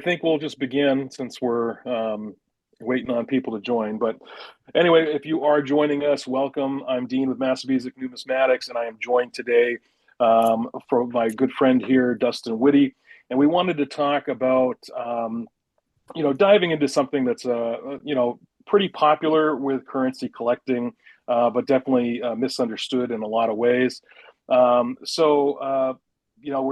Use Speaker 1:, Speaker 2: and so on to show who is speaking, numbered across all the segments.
Speaker 1: think we'll just begin since we're waiting on people to join. But anyway, if you are joining us, welcome. I'm Dean with MASSABESIC Numismatics, and I am joined today from my good friend here, Dustin Witty. And we wanted to talk about, diving into something that's, pretty popular with currency collecting, but definitely misunderstood in a lot of ways. We're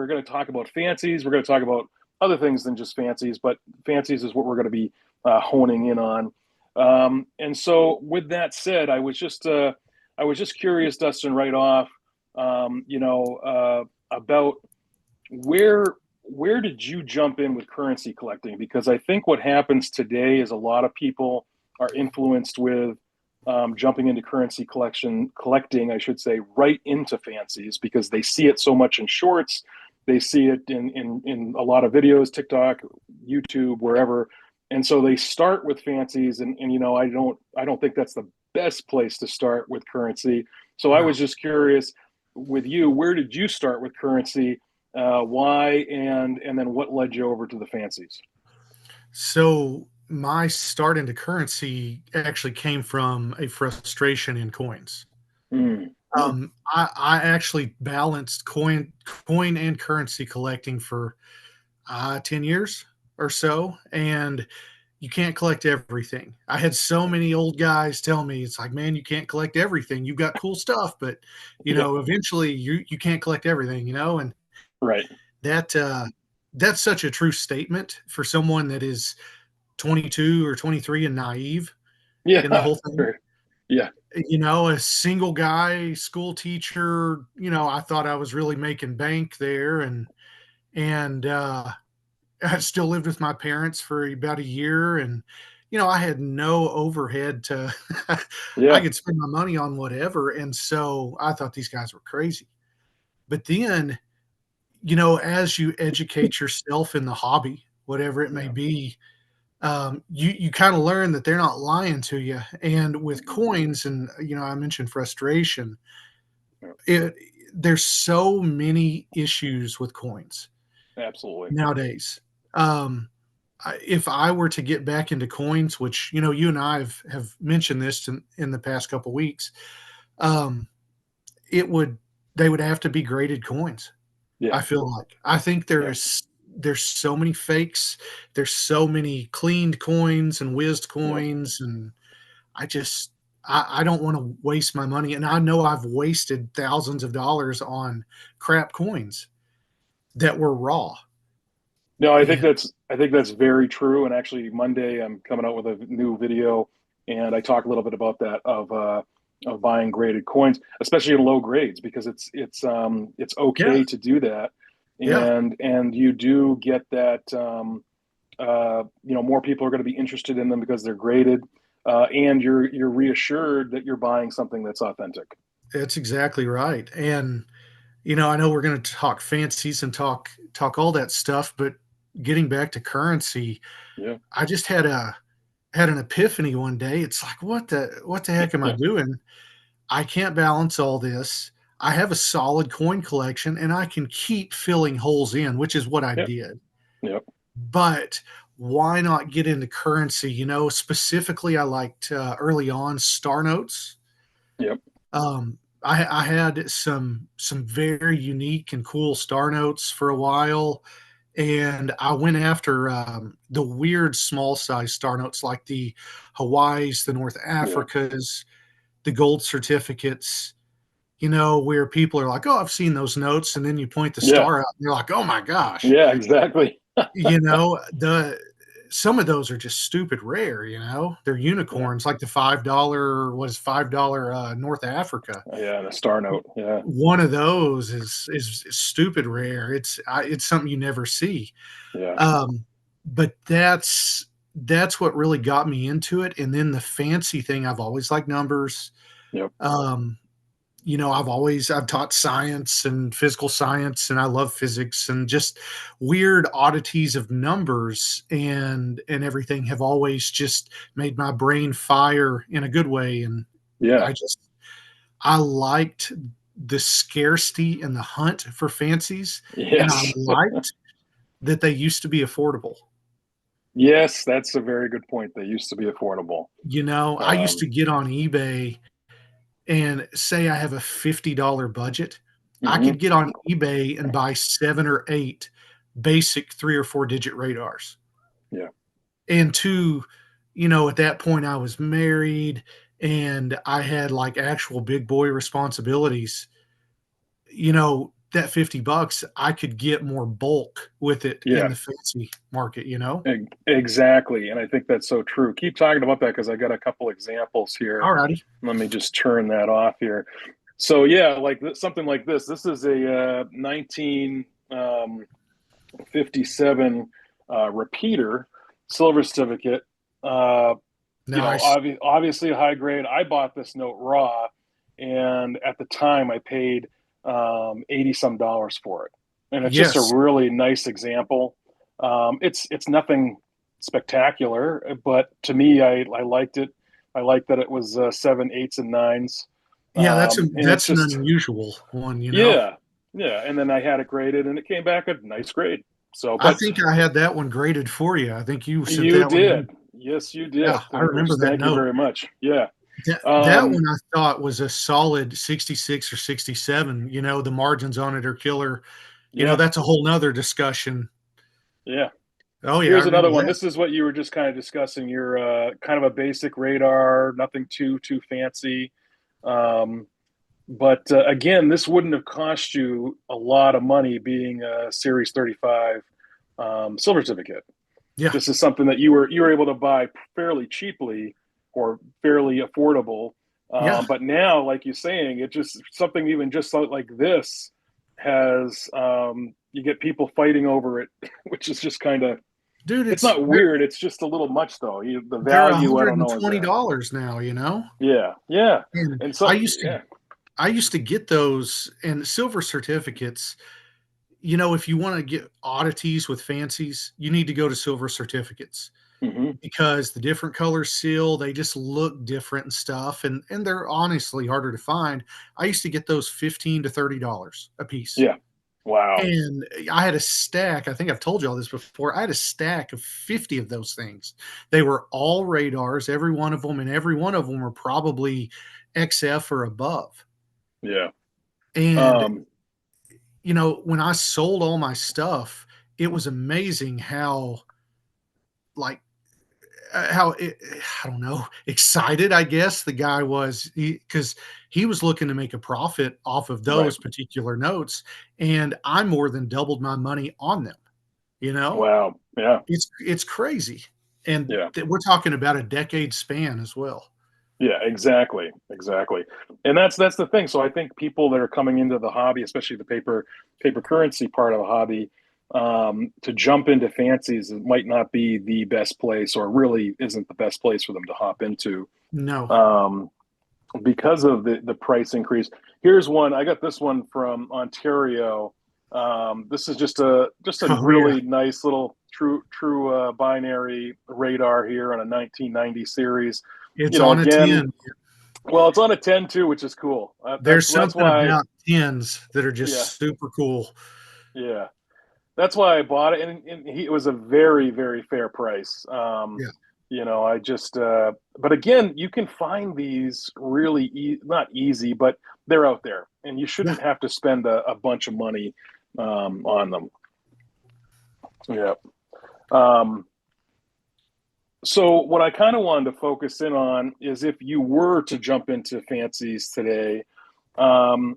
Speaker 1: going to talk about fancies. We're going to talk about other things than just fancies, but fancies is what we're going to be honing in on. And so, with that said, I was just curious, Dustin, right off, about where did you jump in with currency collecting? Because I think what happens today is a lot of people are influenced with jumping into collecting, I should say, right into fancies because they see it so much in shorts. They see it in a lot of videos, TikTok, YouTube, wherever. And so they start with fancies. And I don't think that's the best place to start with currency. So I
Speaker 2: No.
Speaker 1: was just curious with you, where did you start with currency? Why? And then what led you over to the fancies?
Speaker 2: So my start into currency actually came from a frustration in coins.
Speaker 1: Mm, mm,
Speaker 2: I actually balanced coin and currency collecting for 10 years or so, and you can't collect everything. I had so many old guys tell me, it's like, man, you can't collect everything. You've got cool stuff, but
Speaker 1: yeah,
Speaker 2: eventually you can't collect everything, and
Speaker 1: right.
Speaker 2: that that's such a true statement for someone that is 22 or 23 and naive in the
Speaker 1: Yeah,
Speaker 2: whole thing.
Speaker 1: right. Yeah,
Speaker 2: A single guy, school teacher, I thought I was really making bank there, and I still lived with my parents for about a year, and I had no overhead to I
Speaker 1: yeah,
Speaker 2: could spend my money on whatever, and so I thought these guys were crazy. But then, as you educate yourself in the hobby, whatever it may
Speaker 1: yeah.
Speaker 2: be, you kind of learn that they're not lying to you. And with coins, and I mentioned frustration.
Speaker 1: Yeah,
Speaker 2: It There's so many issues with coins
Speaker 1: absolutely.
Speaker 2: nowadays. Um, if I were to get back into coins, which you and I have mentioned this in the past couple weeks, um, it would they would have to be graded coins.
Speaker 1: Yeah,
Speaker 2: I feel like. I think
Speaker 1: yeah,
Speaker 2: there's so many fakes, there's so many cleaned coins and whizzed
Speaker 1: yeah.
Speaker 2: coins, and I just I don't wanna waste my money, and I know I've wasted thousands of dollars on crap coins that were raw,
Speaker 1: No,
Speaker 2: and
Speaker 1: I think that's very true. And actually, Monday I'm coming out with a new video, and I talk a little bit about that of buying graded coins, especially in low grades, because it's
Speaker 2: yeah,
Speaker 1: okay to do that,
Speaker 2: yeah,
Speaker 1: and you do get that more people are going to be interested in them because they're graded, and you're reassured that you're buying something that's authentic.
Speaker 2: that's exactly right, and, I know we're gonna talk fancies and talk all that stuff, but getting back to currency,
Speaker 1: Yeah,
Speaker 2: I just had an epiphany one day. It's like, what the heck am I
Speaker 1: yeah,
Speaker 2: doing? I can't balance all this. I have a solid coin collection and I can keep filling holes in, which is what I
Speaker 1: yeah,
Speaker 2: did.
Speaker 1: yeah,
Speaker 2: But why not get into currency? Specifically, I liked early on star notes.
Speaker 1: yeah,
Speaker 2: I had some very unique and cool star notes for a while, and I went after the weird small size star notes like the Hawaii's, the North
Speaker 1: yeah,
Speaker 2: Africas, the gold certificates, where people are like, "Oh, I've seen those notes," and then you point the
Speaker 1: yeah,
Speaker 2: star out, and you're like, "Oh my gosh."
Speaker 1: yeah, exactly.
Speaker 2: The some of those are just stupid rare, They're
Speaker 1: Yeah,
Speaker 2: unicorns, like the $5, what is $5, North Africa.
Speaker 1: yeah, and a star note. Yeah,
Speaker 2: One of those is stupid rare. It's something you never see.
Speaker 1: yeah,
Speaker 2: But that's what really got me into it, and then the fancy thing, I've always liked numbers.
Speaker 1: yep,
Speaker 2: Um, I've taught science and physical science, and I love physics, and just weird oddities of numbers and everything have always just made my brain fire in a good way, and
Speaker 1: yeah,
Speaker 2: I just I liked the scarcity and the hunt for fancies, and I
Speaker 1: yes,
Speaker 2: liked that they used to be affordable.
Speaker 1: Yes, that's a very good point. They used to be affordable.
Speaker 2: I used to
Speaker 1: Um,
Speaker 2: get on eBay and say I have a $50 budget. I
Speaker 1: mhm.
Speaker 2: could get on eBay and buy 7 or 8 basic 3 or 4 digit radars.
Speaker 1: Yeah,
Speaker 2: And two, at that point I was married and I had like actual big boy responsibilities. That $50, I could get more bulk with it in
Speaker 1: yeah,
Speaker 2: the fancy market.
Speaker 1: exactly. And I think that's so true. Keep talking about that because I got a couple examples here.
Speaker 2: All righty.
Speaker 1: Let me just turn that off here. So yeah, like something like this. This is a 1957 repeater silver certificate. Uh,
Speaker 2: Nice.
Speaker 1: obviously high grade. I bought this note raw, and at the time I paid 80 some dollars for it, and it's just a
Speaker 2: Yes.
Speaker 1: really nice example. It's nothing spectacular, but to me, I liked it. I liked that it was seven, eights, and nines,
Speaker 2: Yeah,
Speaker 1: and it's
Speaker 2: that's an
Speaker 1: just
Speaker 2: unusual one.
Speaker 1: yeah, yeah. And then I had it graded, and it came back a nice grade. So,
Speaker 2: I
Speaker 1: but
Speaker 2: think I had that one graded for you. I think you sent
Speaker 1: you
Speaker 2: that one in.
Speaker 1: did, yes, you
Speaker 2: Yeah,
Speaker 1: did,
Speaker 2: I remember
Speaker 1: which
Speaker 2: that
Speaker 1: thank you
Speaker 2: note.
Speaker 1: very much. Yeah.
Speaker 2: That
Speaker 1: Um,
Speaker 2: one I thought was a solid 66 or 67. The margins on it are killer.
Speaker 1: Yeah,
Speaker 2: That's a whole nother discussion.
Speaker 1: yeah.
Speaker 2: Oh yeah, I
Speaker 1: Here's
Speaker 2: remember
Speaker 1: another one.
Speaker 2: that.
Speaker 1: This is what you were just kind of discussing. You're kind of a basic radar, nothing too fancy. Um, but again, this wouldn't have cost you a lot of money being a Series 35 silver certificate.
Speaker 2: Yeah,
Speaker 1: This is something that you were able to buy fairly cheaply or fairly affordable.
Speaker 2: yeah.
Speaker 1: But now, like you're saying, it just something even just like this has you get people fighting over it, which is just kind of
Speaker 2: Dude,
Speaker 1: it's
Speaker 2: it's
Speaker 1: not
Speaker 2: they're
Speaker 1: weird. It's just a little much though. The
Speaker 2: they're
Speaker 1: value I don't know is there.
Speaker 2: $120 now.
Speaker 1: Yeah, yeah,
Speaker 2: And
Speaker 1: and
Speaker 2: I
Speaker 1: so
Speaker 2: used to
Speaker 1: yeah,
Speaker 2: I used to get those and silver certificates. If you want to get oddities with fancies, you need to go to silver certificates
Speaker 1: hmm,
Speaker 2: because the different color seal, they just look different and stuff, and they're honestly harder to find. I used to get those 15 to $30 a piece.
Speaker 1: yeah, wow,
Speaker 2: And I had a stack. I think I've told you all this before. I had a stack of 50 of those things. They were all radars, every one of them, and every one of them were probably XF or above.
Speaker 1: yeah,
Speaker 2: And,
Speaker 1: um,
Speaker 2: when I sold all my stuff, it was amazing like, how I don't know, excited, I guess the guy was because he was looking to make a profit off of
Speaker 1: right,
Speaker 2: those particular notes. And I more than doubled my money on them. You know,
Speaker 1: wow, yeah,
Speaker 2: it's crazy, and
Speaker 1: yeah.
Speaker 2: we're talking about a decade span as well.
Speaker 1: Yeah, exactly, exactly, and that's the thing. So I think people that are coming into the hobby, especially the paper currency part of the hobby, to jump into fancies, it might not be the best place, or really isn't the best place for them to hop into,
Speaker 2: No.
Speaker 1: um, because of the price increase. Here's one. I got this one from Ontario. This is just a
Speaker 2: Oh yeah,
Speaker 1: really nice little true binary radar here on a 1990 series.
Speaker 2: it's on a
Speaker 1: Again,
Speaker 2: 10.
Speaker 1: well, it's on a 10 too, which is cool.
Speaker 2: There's
Speaker 1: That's
Speaker 2: something
Speaker 1: why,
Speaker 2: about tens that are
Speaker 1: yeah,
Speaker 2: just super cool.
Speaker 1: yeah, that's why I bought it, and it was a very fair price.
Speaker 2: Yeah,
Speaker 1: I just, but again, you can find these really not easy, but they're out there, and you
Speaker 2: yeah.
Speaker 1: shouldn't have to spend a bunch of money on them. Yeah. Um, so what I kind of wanted to focus in on is if you were to jump into fancies today, um,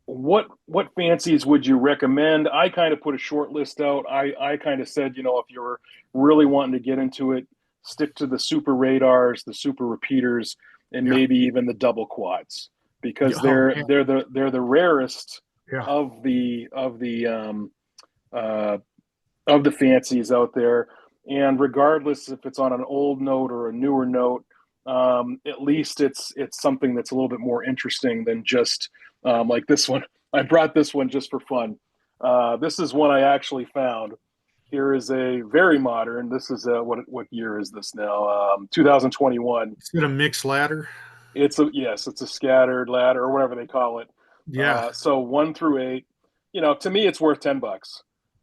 Speaker 1: what fancies would you recommend? I kind of put a short list out. I kind of said, if you're really wanting to get into it, stick to the super radars, the super repeaters, and
Speaker 2: Yeah.
Speaker 1: maybe even the double quads because
Speaker 2: Oh
Speaker 1: they're
Speaker 2: man.
Speaker 1: they're the they're the rarest
Speaker 2: Yeah.
Speaker 1: of uh, the fancies out there. And regardless if it's on an old note or a newer note, at least it's something that's a little bit more interesting than just like this one. I brought this one just for fun. This is one I actually found. Here is a very modern. This is what year is this now? 2021.
Speaker 2: Is it a mixed ladder?
Speaker 1: It's a scattered ladder or whatever they call it.
Speaker 2: Yeah.
Speaker 1: So 1 through 8. To me, it's worth $10.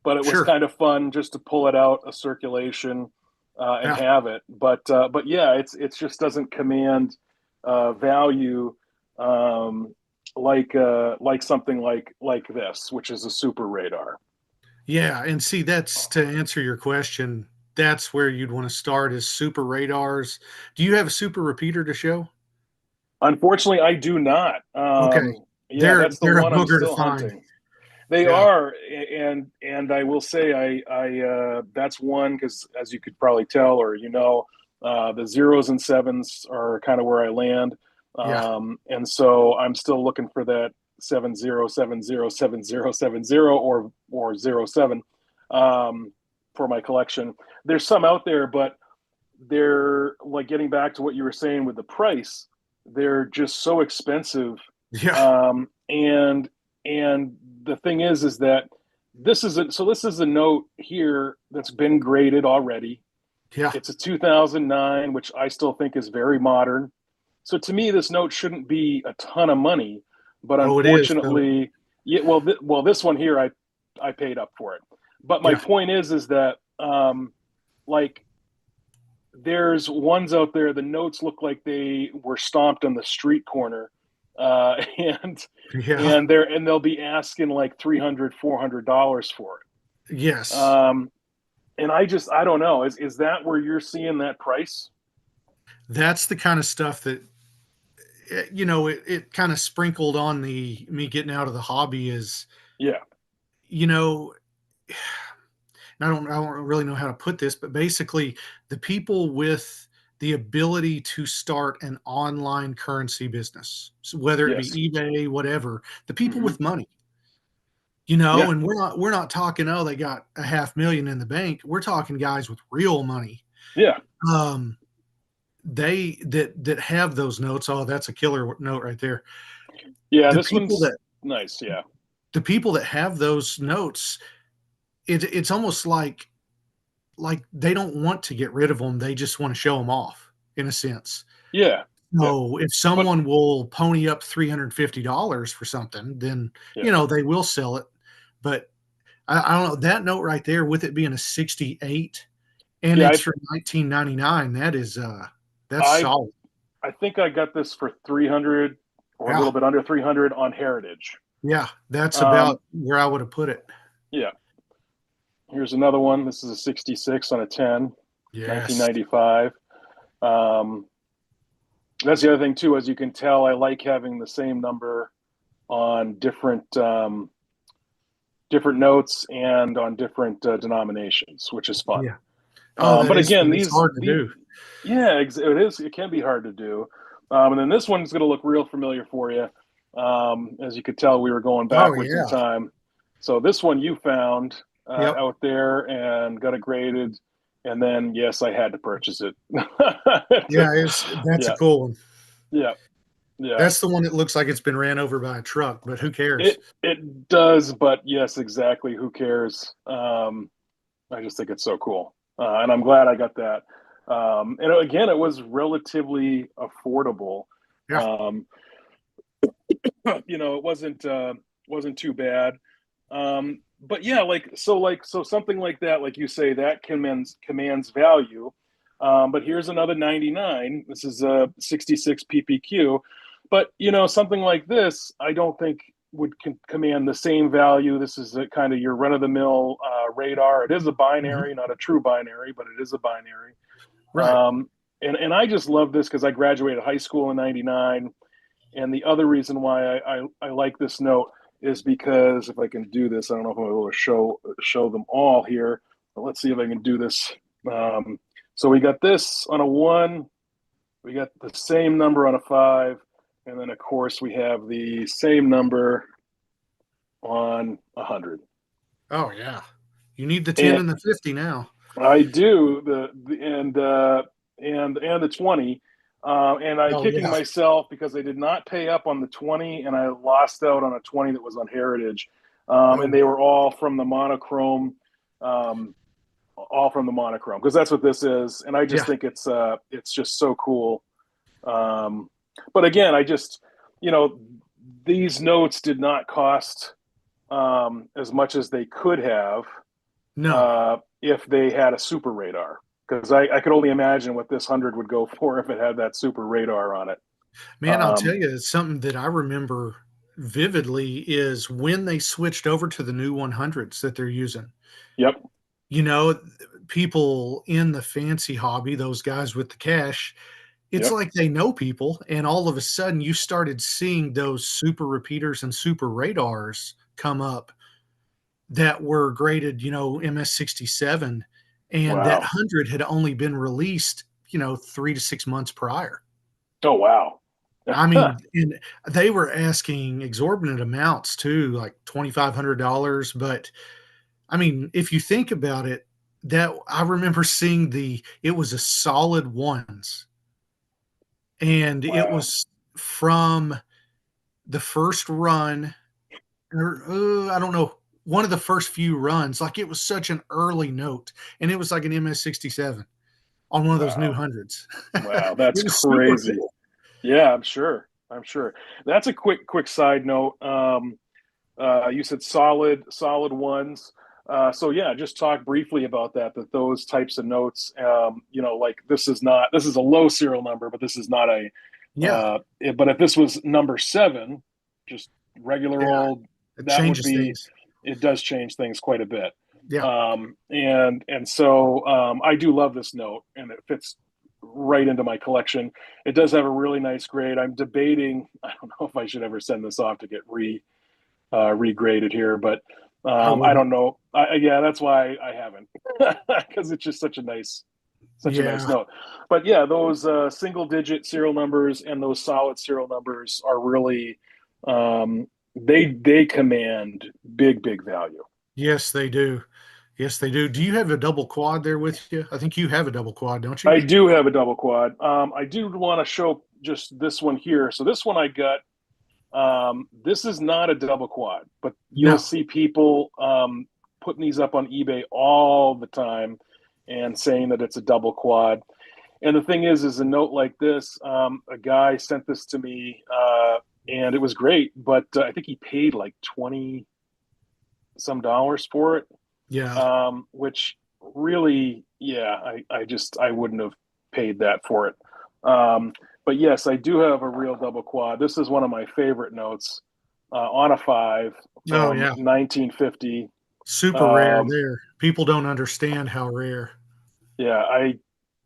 Speaker 1: but it was
Speaker 2: Sure.
Speaker 1: kind of fun just to pull it out of circulation and
Speaker 2: Yeah.
Speaker 1: have it. But yeah, it just doesn't command value like something like this, which is a super radar.
Speaker 2: Yeah, and see, that's to answer your question, that's where you'd want to start is super radars. Do you have a super repeater to show?
Speaker 1: Unfortunately, I do not.
Speaker 2: Okay.
Speaker 1: Yeah, that's the
Speaker 2: They're a
Speaker 1: one I'm
Speaker 2: booger to
Speaker 1: still
Speaker 2: find.
Speaker 1: hunting. They
Speaker 2: Yeah.
Speaker 1: are, and I will say I that's one because as you could probably tell or the zeros and sevens are kind of where I land,
Speaker 2: Yeah.
Speaker 1: and so I'm still looking for that 70707070 or 07 for my collection. There's some out there, but they're like getting back to what you were saying with the price. They're just so expensive,
Speaker 2: Yeah.
Speaker 1: and the thing is that this is a note here that's been graded already.
Speaker 2: Yeah.
Speaker 1: It's a 2009, which I still think is very modern. So to me, this note shouldn't be a ton of money, but
Speaker 2: Oh, it is. So,
Speaker 1: unfortunately, yeah. Well, this one here, I paid up for it. But my
Speaker 2: yeah.
Speaker 1: point is that like there's ones out there. The notes look like they were stomped on the street corner, and
Speaker 2: Yeah.
Speaker 1: they'll be asking like $300 $400 for it.
Speaker 2: Yes.
Speaker 1: And I don't know. Is that where you're seeing that price?
Speaker 2: That's the kind of stuff that it kind of sprinkled on the me getting out of the hobby is,
Speaker 1: Yeah.
Speaker 2: you know, I don't really know how to put this, but basically the people with the ability to start an online currency business, so whether it
Speaker 1: Yes.
Speaker 2: be eBay, whatever, the people
Speaker 1: Hmm.
Speaker 2: with money,
Speaker 1: Yeah.
Speaker 2: and we're not talking, oh, they got a 500,000 in the bank. We're talking guys with real money.
Speaker 1: Yeah.
Speaker 2: Um, they that have those notes. Oh, that's a killer note right there.
Speaker 1: Yeah.
Speaker 2: The
Speaker 1: This
Speaker 2: people
Speaker 1: one's
Speaker 2: that
Speaker 1: nice. Yeah.
Speaker 2: the people that have those notes, it's almost like they don't want to get rid of them. They just want to show them off in a sense.
Speaker 1: Yeah. Yeah.
Speaker 2: So if
Speaker 1: But
Speaker 2: someone will pony up $350 for something, then
Speaker 1: yeah.
Speaker 2: they will sell it. But I don't know that note right there with it being a 68 and
Speaker 1: Yeah.
Speaker 2: it's from 1999. That's
Speaker 1: I
Speaker 2: solid.
Speaker 1: I think I got this for 300 or a
Speaker 2: Yeah.
Speaker 1: little bit under 300 on Heritage.
Speaker 2: Yeah. That's
Speaker 1: Um,
Speaker 2: about where I would have put it.
Speaker 1: yeah. Here's another one. This is a 66 on a 10,
Speaker 2: Yes.
Speaker 1: 1995. Um, that's the other thing too, as you can tell, I like having the same number on different notes and on different denominations, which is fun.
Speaker 2: Yeah. Oh,
Speaker 1: But again,
Speaker 2: it's hard to do.
Speaker 1: yeah, it is. It can be hard to do. And then this one's going to look real familiar for you. As you could tell, we were going
Speaker 2: Oh,
Speaker 1: backwards in
Speaker 2: yeah.
Speaker 1: time. So this one you found
Speaker 2: Yep.
Speaker 1: out there and got it graded, and then yes, I had to purchase it.
Speaker 2: Yeah, that's a
Speaker 1: Yeah,
Speaker 2: cool one.
Speaker 1: yeah, yeah.
Speaker 2: That's the one that looks like it's been ran over by a truck, but who cares?
Speaker 1: It does, but yes, exactly. Who cares? I just think it's so cool, and I'm glad I got that. And again, it was relatively affordable.
Speaker 2: Yeah.
Speaker 1: Um, it wasn't too bad. But yeah, so something like that, like you say, that commands value. But here's another 99. This is a 66 PPQ. But something like this, I don't think would command the same value. This is a kind of your run of the mill radar. It is a
Speaker 2: Mhm.
Speaker 1: binary, not a true binary, but it is a binary.
Speaker 2: Right.
Speaker 1: And I just love this because I graduated high school in '99. And the other reason why I like this note is because if I can do this, I don't know if I'm able to show them all here. But let's see if I can do this. So we got this on a 1. We got the same number on a 5. And then, of course, we have the same number on 100.
Speaker 2: Oh, yeah. You need the 10
Speaker 1: And
Speaker 2: and the 50 now.
Speaker 1: I do and the 20. And I'm
Speaker 2: Oh,
Speaker 1: kicking
Speaker 2: yeah.
Speaker 1: myself because I did not pay up on the 20 and I lost out on a 20 that was on Heritage. And
Speaker 2: Oh,
Speaker 1: they were all from the monochrome, because that's what this is. And I just
Speaker 2: yeah.
Speaker 1: think it's just so cool. Um, but again, you know, these notes did not cost as much as they could have.
Speaker 2: No,
Speaker 1: if they had a super radar, because I could only imagine what this 100 would go for if it had that super radar on it.
Speaker 2: man, I'll tell
Speaker 1: Um,
Speaker 2: you something that I remember vividly is when they switched over to the new 100s that they're using.
Speaker 1: yep,
Speaker 2: You know, people in the fancy hobby, those guys with the cash, it's
Speaker 1: yep,
Speaker 2: like they know people, and all of a sudden you started seeing those super repeaters and super radars come up that were graded, MS-67, and that
Speaker 1: wow,
Speaker 2: 100 had only been released, 3 to 6 months prior.
Speaker 1: oh wow,
Speaker 2: I mean, and they were asking exorbitant amounts too, like $2,500, but I mean, if you think about it, that I remember seeing it was a solid ones, and it
Speaker 1: wow,
Speaker 2: was from the first run, or I don't know, one of the first few runs. Like it was such an early note, and it was like an MS-67 on one of those new
Speaker 1: wow,
Speaker 2: hundreds.
Speaker 1: wow,
Speaker 2: It
Speaker 1: that's
Speaker 2: was super
Speaker 1: crazy.
Speaker 2: cool.
Speaker 1: Yeah, I'm sure. I'm sure. That's a quick side note. You said solid ones. So yeah, just talk briefly about that. That those types of notes, like this is a low serial number, but this is not a.
Speaker 2: Yeah,
Speaker 1: But if this was number 7, just regular
Speaker 2: yeah,
Speaker 1: old,
Speaker 2: it
Speaker 1: that would
Speaker 2: changes
Speaker 1: be.
Speaker 2: things.
Speaker 1: It does change things quite a bit.
Speaker 2: Yeah.
Speaker 1: And so I do love this note, and it fits right into my collection. It does have a really nice grade. I'm debating. I don't know if I should ever send this off to get regraded here, but
Speaker 2: I
Speaker 1: I
Speaker 2: wouldn't.
Speaker 1: don't know. Yeah, that's why I haven't, because it's just such a nice
Speaker 2: Yeah.
Speaker 1: note. But yeah, those single digit serial numbers and those solid serial numbers are really they command big value.
Speaker 2: Yes, they do. Yes, they do. Do you have a double quad there with you? I think you have a double quad, don't you?
Speaker 1: I do have a double quad. I do want to show just this one here. So this one I got. This is not a double quad, but you'll
Speaker 2: No.
Speaker 1: see people putting these up on eBay all the time and saying that it's a double quad. And the thing is a note like this, a guy sent this to me, and it was great, but I think he paid like 20 some dollars for it,
Speaker 2: Yeah.
Speaker 1: which really, yeah, I wouldn't have paid that for it. Um, but yes, I do have a real double quad. This is one of my favorite notes on a 5
Speaker 2: Oh,
Speaker 1: from
Speaker 2: yeah.
Speaker 1: 1950.
Speaker 2: Super rare
Speaker 1: Um,
Speaker 2: there. People don't understand how rare.
Speaker 1: yeah,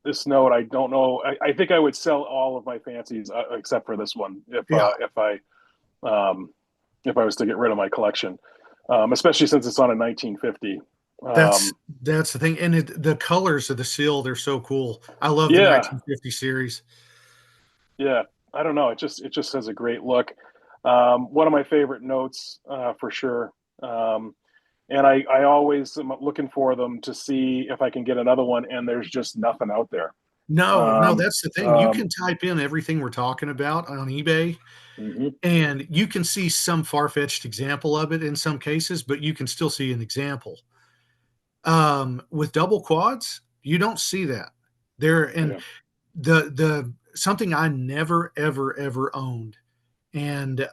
Speaker 1: this note I don't know. I think I would sell all of my fancies except for this one
Speaker 2: Yeah.
Speaker 1: um, if I was to get rid of my collection, especially since it's on a 1950.
Speaker 2: That's
Speaker 1: Um,
Speaker 2: that's the thing. And the colors of the seal, they're so cool. I love the
Speaker 1: yeah,
Speaker 2: 1950 series.
Speaker 1: yeah. I don't know. It just has a great look. One of my favorite notes for sure. And I always am looking for them to see if I can get another one, and there's just nothing out there.
Speaker 2: No, no,
Speaker 1: Um,
Speaker 2: that's the thing. You
Speaker 1: um,
Speaker 2: can type in everything we're talking about on eBay,
Speaker 1: mhm.
Speaker 2: and you can see some far-fetched example of it in some cases, but you can still see an example. With double quads, you don't see that. There and
Speaker 1: Yeah.
Speaker 2: the something I never ever ever owned, and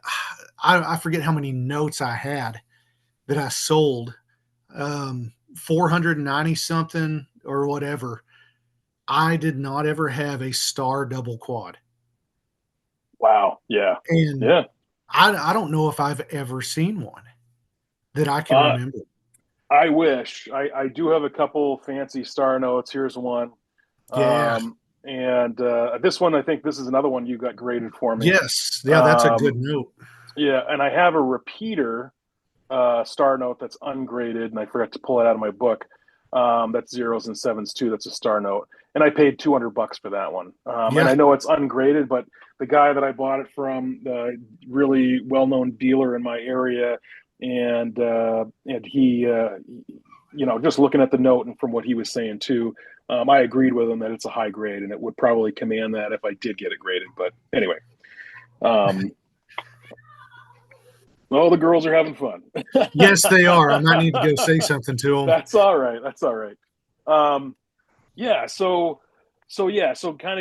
Speaker 2: I forget how many notes I had that I sold, 490 something or whatever. I did not ever have a star double quad.
Speaker 1: Wow. Yeah.
Speaker 2: And
Speaker 1: Yeah.
Speaker 2: I don't know if I've ever seen one that I can
Speaker 1: Uh,
Speaker 2: remember.
Speaker 1: I wish I do have a couple fancy star notes. Here's one.
Speaker 2: Yeah.
Speaker 1: And this one, I think this is another one you got graded for me.
Speaker 2: Yes. Yeah, that's a good
Speaker 1: Um,
Speaker 2: note.
Speaker 1: yeah. And I have a repeater star note that's ungraded, and I forgot to pull it out of my book. That's zeros and sevens too. That's a star note, and I paid $200 for that one. And
Speaker 2: Yeah.
Speaker 1: I know it's ungraded, but the guy that I bought it from, the really well-known dealer in my area, and he, just looking at the note and from what he was saying too, I agreed with him that it's a high grade, and it would probably command that if I did get it graded. But anyway, um, all the girls are having fun.
Speaker 2: Yes, they are. I might need to go say something to them.
Speaker 1: That's all right. That's all right. Um, yeah. So kind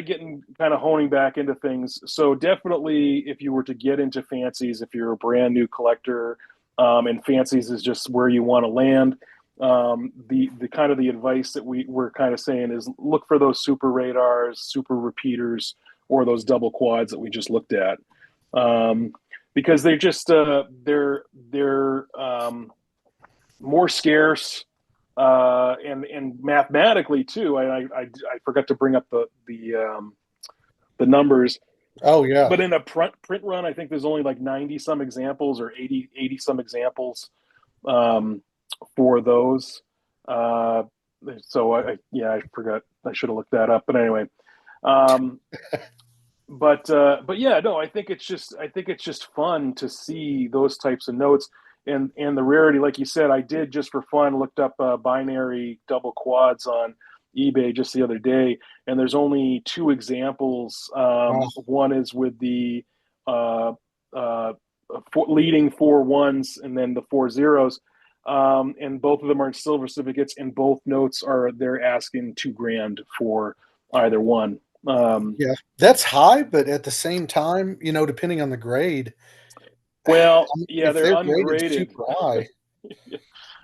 Speaker 1: of honing back into things. So definitely, if you were to get into fancies, if you're a brand new collector, and fancies is just where you want to land, the kind of the advice that we're kind of saying is look for those super radars, super repeaters, or those double quads that we just looked at, because they're just they're more scarce, and mathematically too. I forgot to bring up the numbers,
Speaker 2: Oh yeah.
Speaker 1: but in a print run, I think there's only like 90 some examples or 80 some examples, um, for those. Uh, so I forgot. I should have looked that up. But anyway, um, but yeah, no, I think it's just fun to see those types of notes, and the rarity, like you said. I did just for fun looked up binary double quads on eBay just the other day, and there's only two examples.
Speaker 2: Wow.
Speaker 1: One is with the uh, uh, leading four ones and then the four zeros, and both of them are in silver certificates, and both notes are they're asking $2,000 for either one.
Speaker 2: Yeah, that's high, but at the same time, depending on the grade,
Speaker 1: Well,
Speaker 2: I mean,
Speaker 1: yeah,
Speaker 2: if
Speaker 1: they're
Speaker 2: they're graded
Speaker 1: ungraded.
Speaker 2: super high.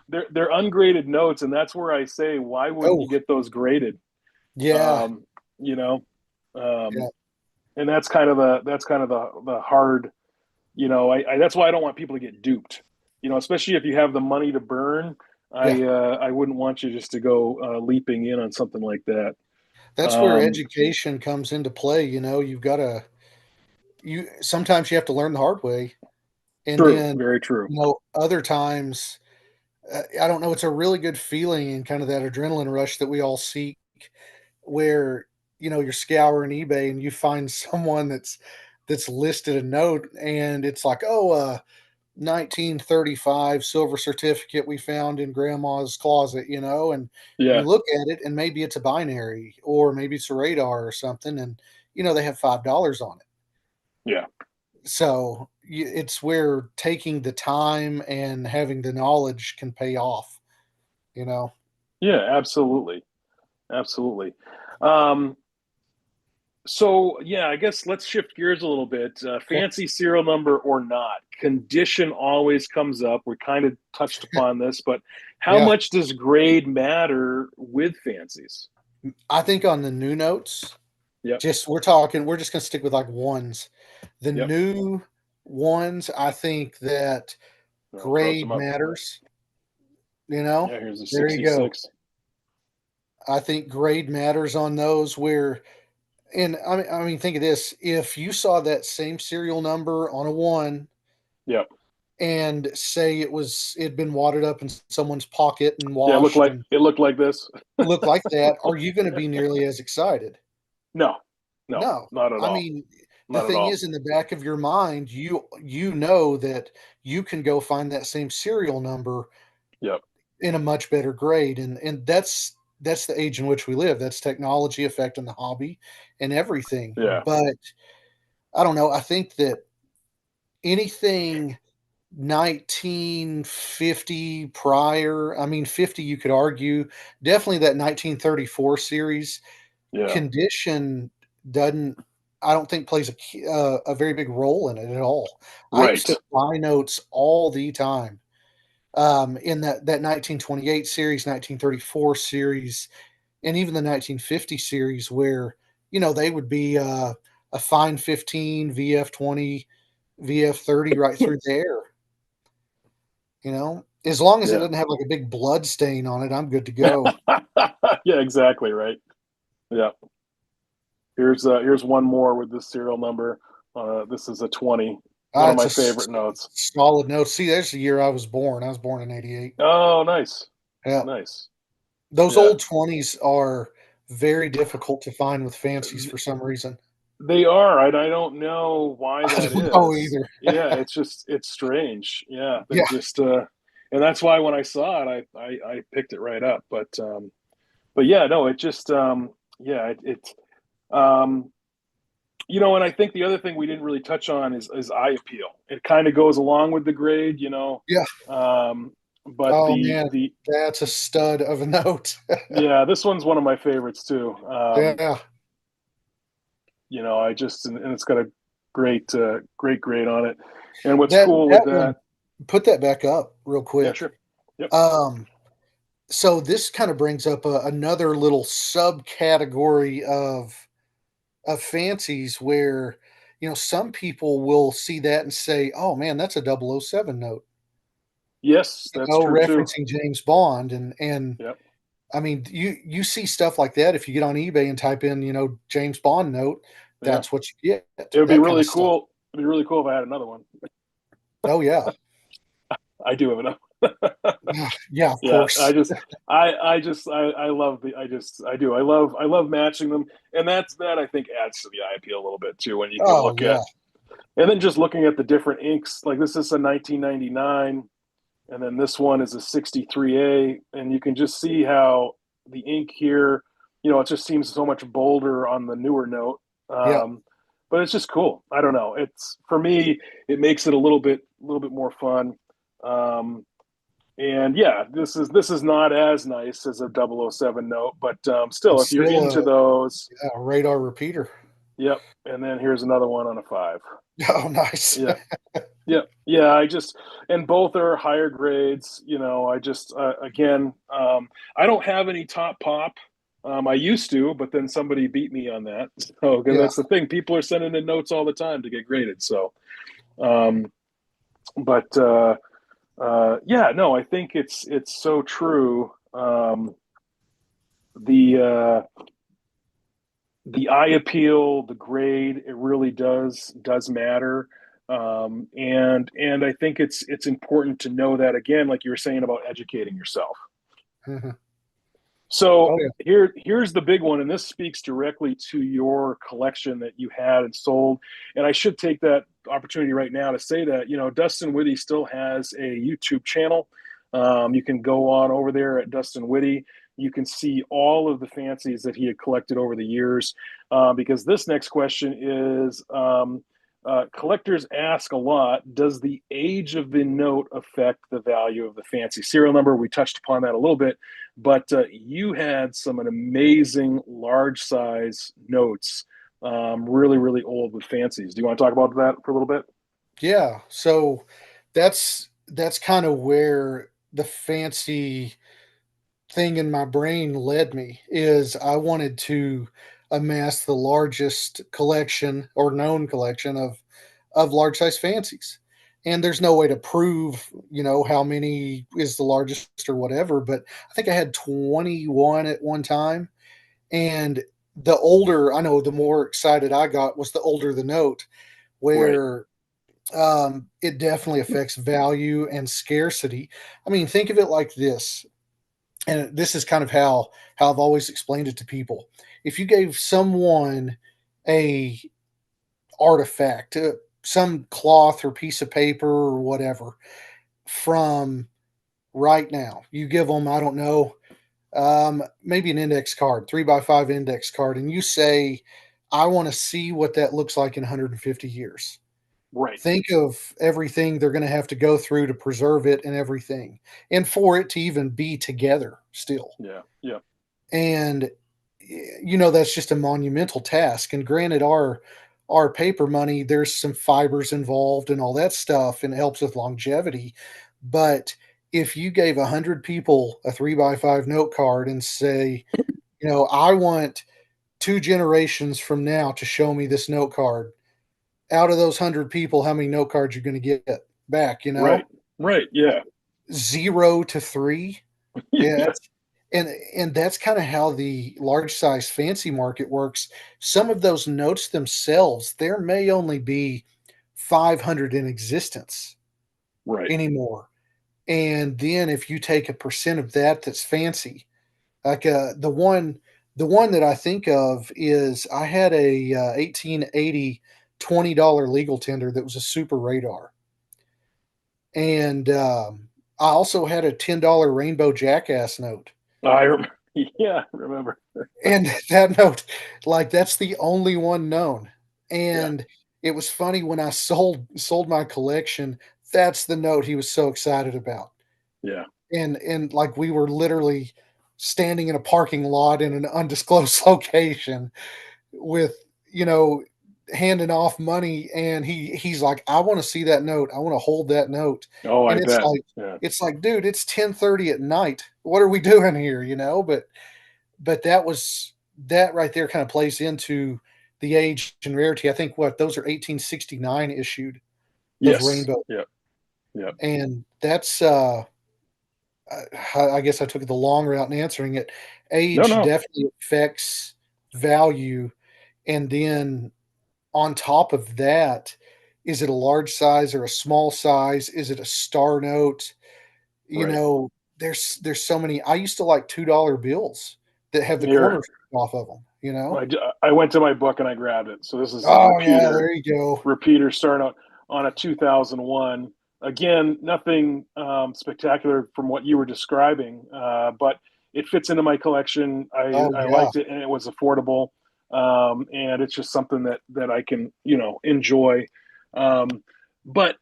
Speaker 1: They're ungraded notes, and that's where I say, why wouldn't
Speaker 2: Oh,
Speaker 1: you get those graded?
Speaker 2: yeah,
Speaker 1: Um, you know,
Speaker 2: yeah,
Speaker 1: um, and that's kind of the hard. That's why I don't want people to get duped. Especially if you have the money to burn.
Speaker 2: yeah.
Speaker 1: I wouldn't want you just to go leaping in on something like that.
Speaker 2: That's where
Speaker 1: Um,
Speaker 2: education comes into play. You've got to you sometimes you have to learn the hard way, and
Speaker 1: True,
Speaker 2: then
Speaker 1: very true.
Speaker 2: other times, I don't know. It's a really good feeling and kind of that adrenaline rush that we all seek, where you're scouring eBay and you find someone that's listed a note, and it's like, oh, 1935 silver certificate we found in grandma's closet, and you
Speaker 1: Yeah,
Speaker 2: look at it and maybe it's a binary or maybe it's a radar or something, and they have $5 on it.
Speaker 1: yeah,
Speaker 2: So it's where taking the time and having the knowledge can pay off, you know.
Speaker 1: yeah. Absolutely, absolutely. Um, So yeah, I guess let's shift gears a little bit.
Speaker 2: Okay.
Speaker 1: Fancy serial number or not, condition always comes up. We kind of touched upon this, but how
Speaker 2: Yeah,
Speaker 1: much does grade matter with fancies?
Speaker 2: I think on the new notes,
Speaker 1: Yep,
Speaker 2: we're just going to stick with like ones. The
Speaker 1: yep.
Speaker 2: new ones, I think that
Speaker 1: I'll throw some
Speaker 2: grade
Speaker 1: up.
Speaker 2: matters. You know,
Speaker 1: Yeah, here's a
Speaker 2: there you go.
Speaker 1: 66.
Speaker 2: I think grade matters on those where, and I mean, think of this: if you saw that same serial number on a one,
Speaker 1: Yep.
Speaker 2: and say it'd been wadded up in someone's pocket and
Speaker 1: Yeah,
Speaker 2: washed and
Speaker 1: it looked like this.
Speaker 2: looked like that, are you going to be nearly as excited?
Speaker 1: No, no,
Speaker 2: No.
Speaker 1: not at
Speaker 2: I
Speaker 1: all.
Speaker 2: mean, the
Speaker 1: Not at
Speaker 2: thing
Speaker 1: all.
Speaker 2: is, in the back of your mind, you know that you can go find that same serial number
Speaker 1: Yep.
Speaker 2: in a much better grade, and that's the age in which we live. That's technology affecting the hobby and everything.
Speaker 1: Yeah.
Speaker 2: But I don't know. I think that anything 1950 prior, I mean 50 you could argue, definitely that 1934 series
Speaker 1: Yeah.
Speaker 2: condition doesn't I don't think plays a very big role in it at all. I used to
Speaker 1: Right.
Speaker 2: buy notes all the time, in that 1928 series, 1934 series, and even the 1950 series where, they would be, a fine 15, VF 20, VF 30 right through there, As long as it
Speaker 1: Yeah.
Speaker 2: doesn't have, like, a big blood stain on it, I'm good to go.
Speaker 1: Yeah, exactly, right. Yeah. Here's one more with this serial number. This is a 20. One of
Speaker 2: It's
Speaker 1: my
Speaker 2: a
Speaker 1: favorite notes.
Speaker 2: solid note. See, there's the year I was born. I was born in '88.
Speaker 1: Oh, nice.
Speaker 2: Yeah.
Speaker 1: Nice.
Speaker 2: Those
Speaker 1: Yeah.
Speaker 2: old 20s are very difficult to find with fancies for some reason.
Speaker 1: They are. I don't know why
Speaker 2: I
Speaker 1: that
Speaker 2: don't know
Speaker 1: is.
Speaker 2: either.
Speaker 1: Yeah, it's strange. Yeah, they're
Speaker 2: Yeah,
Speaker 1: just and that's why when I saw it, I picked it right up. But yeah, no, it just yeah, um and I think the other thing we didn't really touch on is eye appeal. It kind of goes along with the grade.
Speaker 2: yeah.
Speaker 1: Um but
Speaker 2: Oh,
Speaker 1: the
Speaker 2: man,
Speaker 1: the
Speaker 2: that's a stud of a note.
Speaker 1: yeah, this one's one of my favorites too.
Speaker 2: Yeah.
Speaker 1: I just and it's got a great grade on it. And what's
Speaker 2: That
Speaker 1: cool with
Speaker 2: that one
Speaker 1: that?
Speaker 2: put that back up real
Speaker 1: Yeah,
Speaker 2: quick.
Speaker 1: sure. Yep.
Speaker 2: Um, So this kind of brings up another little subcategory of fancies where, some people will see that and say, "Oh man, that's a 007 note,"
Speaker 1: Yes, that's true too.
Speaker 2: referencing James Bond, and
Speaker 1: Yep.
Speaker 2: I mean, you see stuff like that if you get on eBay and type in, James Bond note,
Speaker 1: Yeah.
Speaker 2: that's what you get.
Speaker 1: It would be
Speaker 2: That kind of
Speaker 1: really
Speaker 2: stuff.
Speaker 1: cool. It'd be really cool if I had another one.
Speaker 2: Oh yeah,
Speaker 1: I do have another.
Speaker 2: yeah, of
Speaker 1: Yeah,
Speaker 2: course.
Speaker 1: I love I love matching them, and that I think adds to the eye appeal a little bit too when you can
Speaker 2: Oh
Speaker 1: look
Speaker 2: yeah,
Speaker 1: at, and then just looking at the different inks, like this is a 1999, and then this one is a 63A, and you can just see how the ink here, it just seems so much bolder on the newer note.
Speaker 2: yeah.
Speaker 1: But it's just cool. I don't know. It's for me, it makes it a little bit more fun. Um, and yeah, this is not as nice as a 007 note, but still,
Speaker 2: It's
Speaker 1: if you're
Speaker 2: still
Speaker 1: into those,
Speaker 2: a radar repeater.
Speaker 1: yep. And then here's another one on a 5.
Speaker 2: Oh, nice.
Speaker 1: Yeah, yeah, yeah. And both are higher grades. Again, I don't have any top pop. I used to, but then somebody beat me on that. So, because
Speaker 2: Yeah.
Speaker 1: that's the thing, people are sending in notes all the time to get graded. So, um, but yeah, no, I think it's so true. The the eye appeal, the grade, it really does matter. And I think it's important to know that, again, like you were saying about educating yourself.
Speaker 2: Mhm.
Speaker 1: So
Speaker 2: Oh yeah.
Speaker 1: here's the big one, and this speaks directly to your collection that you had and sold. And I should take that opportunity right now to say that Dustin Witty still has a YouTube channel. You can go on over there at Dustin Witty. You can see all of the fancies that he had collected over the years. Because this next question is, collectors ask a lot: does the age of the note affect the value of the fancy serial number? We touched upon that a little bit, but you had some amazing large size notes, really, really old with fancies. Do you want to talk about that for a little bit?
Speaker 2: Yeah. So that's kind of where the fancy thing in my brain led me is I wanted to amass the largest collection or known collection of large size fancies. And there's no way to prove, how many is the largest or whatever, but I think I had 21 at one time. And the older I know, the more excited I got was the older the note,
Speaker 1: Right.
Speaker 2: where it definitely affects value and scarcity. I mean, think of it like this, and this is kind of how I've always explained it to people. If you gave someone a artifact, some cloth or piece of paper or whatever from right now, you give them, I don't know, maybe an index card, 3x5 index card, and you say, I want to see what that looks like in 150 years.
Speaker 1: Right.
Speaker 2: Think of everything they're going to have to go through to preserve it and everything, and for it to even be together still.
Speaker 1: Yeah. Yeah.
Speaker 2: And that's just a monumental task. And granted, our paper money, there's some fibers involved and all that stuff, and it helps with longevity. But if you gave 100 people a 3x5 note card and say, I want 2 generations from now to show me this note card, out of those 100 people, how many note cards you're going to get back?
Speaker 1: Right. Right. Yeah.
Speaker 2: 0 to 3. Yeah,
Speaker 1: Yeah.
Speaker 2: and that's kind of how the large size fancy market works. Some of those notes themselves, there may only be 500 in existence
Speaker 1: Right.
Speaker 2: anymore. And then if you take a percent of that that's fancy, like the one that I think of is I had a 1880 $20 legal tender that was a super radar. And I also had a $10 rainbow jackass note.
Speaker 1: I remember. Yeah, I remember.
Speaker 2: And that note, like, that's the only one known.
Speaker 1: Yeah.
Speaker 2: And it was funny when I sold my collection, that's the note he was so excited about.
Speaker 1: Yeah.
Speaker 2: And like we were literally standing in a parking lot in an undisclosed location with, you know, handing off money, and he's like, "I want to see that note. I want to hold that note."
Speaker 1: Oh,
Speaker 2: And
Speaker 1: I bet. Yeah.
Speaker 2: it's like, dude, it's 10:30 at night. What are we doing here? But that right there kind of plays into the age and rarity. I think what those are 1869 issued, those
Speaker 1: Yes.
Speaker 2: rainbow,
Speaker 1: Yep. Yep.
Speaker 2: and that's I guess I took the long route in answering it.
Speaker 1: No,
Speaker 2: Age
Speaker 1: no.
Speaker 2: definitely affects value, and then on top of that, is it a large size or a small size? Is it a star note? You
Speaker 1: Right.
Speaker 2: know, there's so many. I used to like $2 bills that have the
Speaker 1: Here,
Speaker 2: corners off of them. You know?
Speaker 1: I went to my book and I grabbed it. So this is a
Speaker 2: Oh yeah, there you go.
Speaker 1: repeater starting out on a 2001. Again, nothing spectacular from what you were describing, but it fits into my collection.
Speaker 2: Oh
Speaker 1: I
Speaker 2: yeah.
Speaker 1: liked it and it was affordable, and it's just something that I can enjoy. Um, but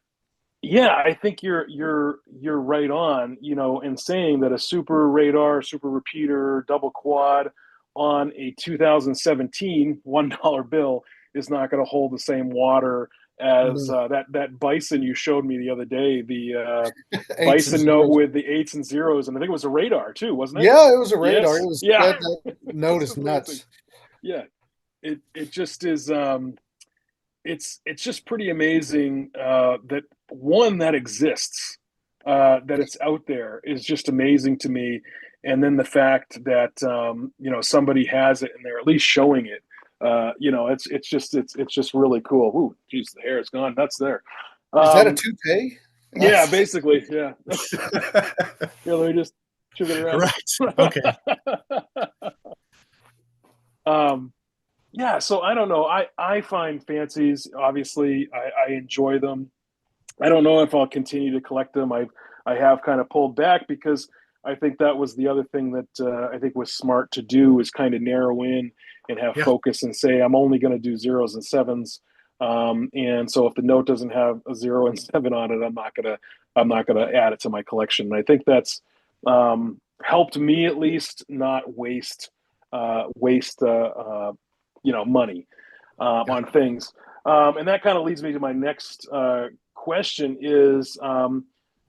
Speaker 1: yeah, I think you're right on, in saying that a super radar, super repeater, double quad on a 2017 $1 bill is not going to hold the same water as
Speaker 2: No.
Speaker 1: that bison you showed me the other day, the
Speaker 2: Eights and
Speaker 1: bison note
Speaker 2: zeros.
Speaker 1: with the eights and zeros, and I think it was a radar too, wasn't it?
Speaker 2: Yeah, it was a radar. It
Speaker 1: Yes,
Speaker 2: was
Speaker 1: yeah,
Speaker 2: that note
Speaker 1: that's
Speaker 2: is
Speaker 1: amazing.
Speaker 2: nuts.
Speaker 1: Yeah, it just is. It's just pretty amazing that one that exists, that
Speaker 2: Yeah.
Speaker 1: it's out there is just amazing to me, and then the fact that somebody has it and they're at least showing it. It's just really cool. Ooh, geez, the hair is gone. That's there.
Speaker 2: Is that a
Speaker 1: Um,
Speaker 2: toupee?
Speaker 1: yeah, basically, yeah. Here, let me just trim it
Speaker 2: Right. Okay.
Speaker 1: around. um, yeah, so I don't know. I find fancies, obviously, I enjoy them. I don't know if I'll continue to collect them. I have kind of pulled back because I think that was the other thing that I think was smart to do, is kind of narrow in and have
Speaker 2: Yeah.
Speaker 1: focus and say I'm only going to do zeros and sevens. And so if the note doesn't have a 0 and 7 on it, I'm not gonna add it to my collection. And I think that's helped me at least not waste money
Speaker 2: Yeah.
Speaker 1: on things. And that kind of leads me to my next question is,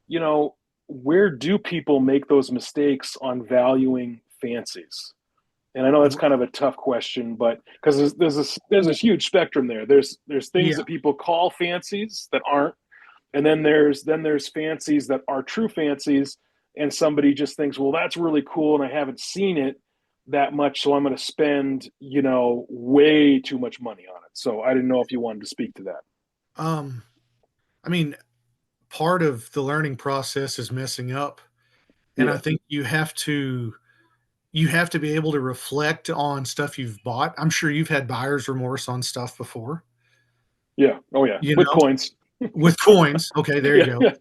Speaker 1: you know, where do people make those mistakes on valuing fancies? And I know that's kind of a tough question, but because there's this huge spectrum there. There's things
Speaker 2: Yeah.
Speaker 1: that people call fancies that aren't, and then there's fancies that are true fancies, and somebody just thinks, well, that's really cool, and I haven't seen it that much, so I'm going to spend way too much money on it. So I didn't know if you wanted to speak to that.
Speaker 2: Um, I mean, part of the learning process is messing up, and I
Speaker 1: Yeah,
Speaker 2: think you have to be able to reflect on stuff you've bought. I'm sure you've had buyer's remorse on stuff before,
Speaker 1: yeah, oh yeah,
Speaker 2: you
Speaker 1: with
Speaker 2: know,
Speaker 1: coins.
Speaker 2: with coins. Okay, there you
Speaker 1: Yeah,
Speaker 2: go.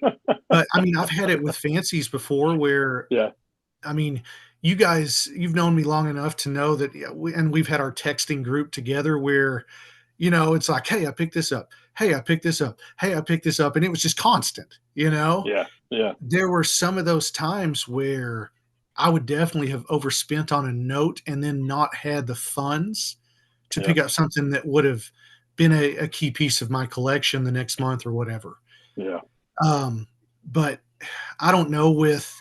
Speaker 2: But I mean, I've had it with fancies before where
Speaker 1: yeah,
Speaker 2: I mean, you guys, you've known me long enough to know that, yeah, and we've had our texting group together where, it's like, hey, I picked this up. Hey, I picked this up. Hey, I picked this up. And it was just constant,
Speaker 1: yeah, yeah,
Speaker 2: There were some of those times where I would definitely have overspent on a note and then not had the funds to
Speaker 1: yeah,
Speaker 2: pick up something that would have been a key piece of my collection the next month or whatever.
Speaker 1: yeah,
Speaker 2: Um, but I don't know with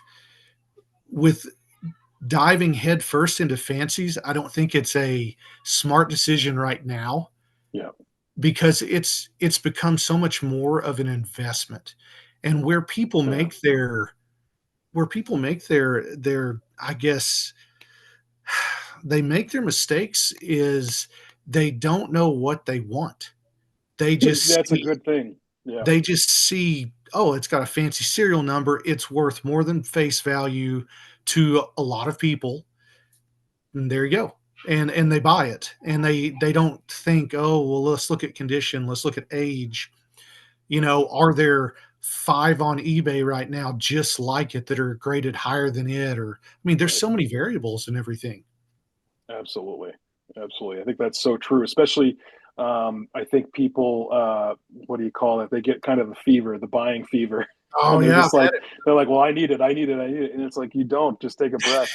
Speaker 2: diving headfirst into fancies, I don't think it's a smart decision right now
Speaker 1: yeah,
Speaker 2: because it's become so much more of an investment. And
Speaker 1: yeah,
Speaker 2: where people make their I guess they make their mistakes is they don't know what they want. They just
Speaker 1: that's a good thing. Yeah,
Speaker 2: see, oh, it's got a fancy serial number. It's worth more than face value to a lot of people. And there you go. And they buy it. And they don't think, oh, well, let's look at condition, let's look at age. Are there 5 on eBay right now just like it that are graded higher than it? Or I mean, there's
Speaker 1: right.
Speaker 2: so many variables and everything.
Speaker 1: Absolutely. Absolutely. I think that's so true, especially I think people what do you call it? They get kind of the fever, the buying fever.
Speaker 2: Oh
Speaker 1: And they're
Speaker 2: yeah,
Speaker 1: just like, they're like, well, I need it, I need it, I need it. And it's like, you don't, just take a breath.